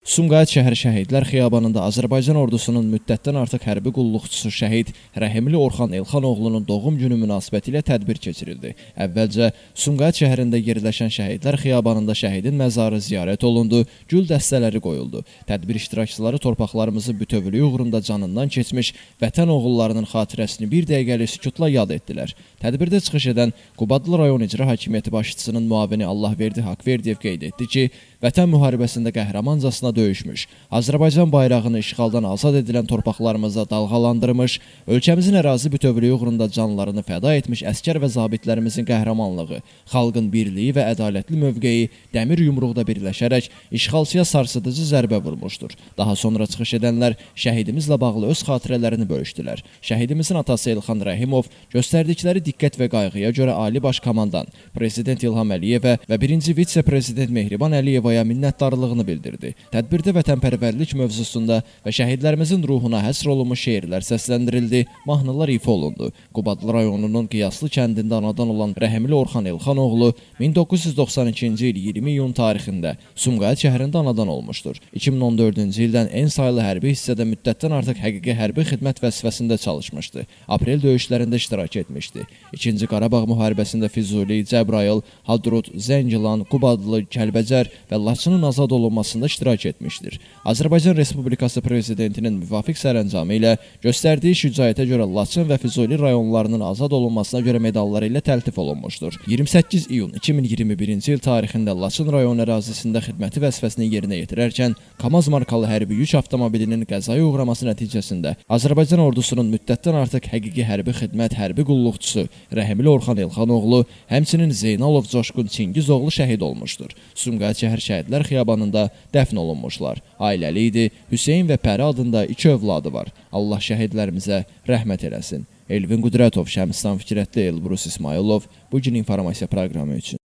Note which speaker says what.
Speaker 1: Sumqayıt şəhəri Şəhidlər Xiyabanında Azərbaycan ordusunun müddətdən artıq hərbi qulluqçusu şəhid Rəhimli Orxan Elxanoğlunun doğum günü münasibətilə tədbir keçirildi. Əvvəlcə Sumqayıt şəhərində yerləşən Şəhidlər Xiyabanında şəhidin məzarı ziyarət olundu, gül dəstələri qoyuldu. Tədbir iştirakçıları torpaqlarımızı bütövlüyü uğrunda canından keçmiş vətən oğullarının xatirəsini bir dəqiqəlik sükutla yad etdilər. Tədbirdə çıxış edən Qubadlı rayon icra hakimiyyəti başçısının müavini Allahverdi Haqverdiyev qeyd etdi ki, vətən müharibəsində qəhrəmancasına döyüşmüş, Azərbaycan bayrağını işğaldan azad edilən torpaqlarımıza dalğalandırmış, ölkəmizin ərazi bütövlüyü uğrunda canlarını fəda etmiş əskər və zabitlərimizin qəhrəmanlığı, xalqın birliyi və ədalətli mövqeyi dəmir yumruqda birləşərək işğalçıya sarsıdıcı zərbə vurmuşdur. Daha sonra çıxış edənlər şəhidimizlə bağlı öz xatirələrini bölüşdülər. Şəhidimizin atası Elxan Rəhimov göstərdikləri diqqət və qayğıya görə Ali Baş Komandan, Prezident İlham Əliyevə və birinci vitse-prezident Mehriban Əliyevaya minnətdarlığını bildirdi. Tədbirdə vətənpərvərlik mövzusunda və şəhidlərimizin ruhuna həsr olunmuş şeirlər səsləndirildi, mahnılar ifa olundu. Qubadlı rayonunun Qiyaslı kəndində anadan olan Rəhimli Orxan Elxanoğlu 1992-ci il 20 iyun tarixində Sumqayıt şəhərində anadan olmuşdur. 2014-cü ildən en sayılı hərbi hissədə müddətdən artıq həqiqi hərbi xidmət vəzifəsində çalışmışdı. Aprel döyüşlərində iştirak etmişdi. İkinci Qarabağ müharibəsində Füzuli, Cəbrayıl, Hadrut, Zəngilan, Qubadlı, Kəlbəcər və Laçının azad olunmasında iştirak etmişdir. Azərbaycan Respublikası Prezidentinin müvafiq sərəncamı ilə göstərdiyi şücaətə görə Laçın və Füzuli rayonlarının azad olunmasına görə medalları ilə təltif olunmuşdur. 28 iyun 2021-ci il tarixində Laçın rayon ərazisində xidməti vəzifəsini yerinə yetirərkən KAMAZ markalı hərbi yük avtomobilinin qəzaya uğraması nəticəsində Azərbaycan ordusunun müddətdən artıq həqiqi hərbi xidmət, hərbi qulluqçusu Rəhimli Orxan Elxanoğlu, həmçinin Zeynalov Coşqun Çingizoğlu şəhid olmuşdur. Sumqayıt şəhər Şəhidlər Xiyabanında dəfn olunmuşlar. Ailəli idi, Hüseyn və Pəri adında 2 övladı var. Allah şəhidlərimizə rəhmət eləsin. Elvin Qudrətov, Şəmstan Fikrətli, Elbrus İsmailov bugün informasiya proqramı üçün.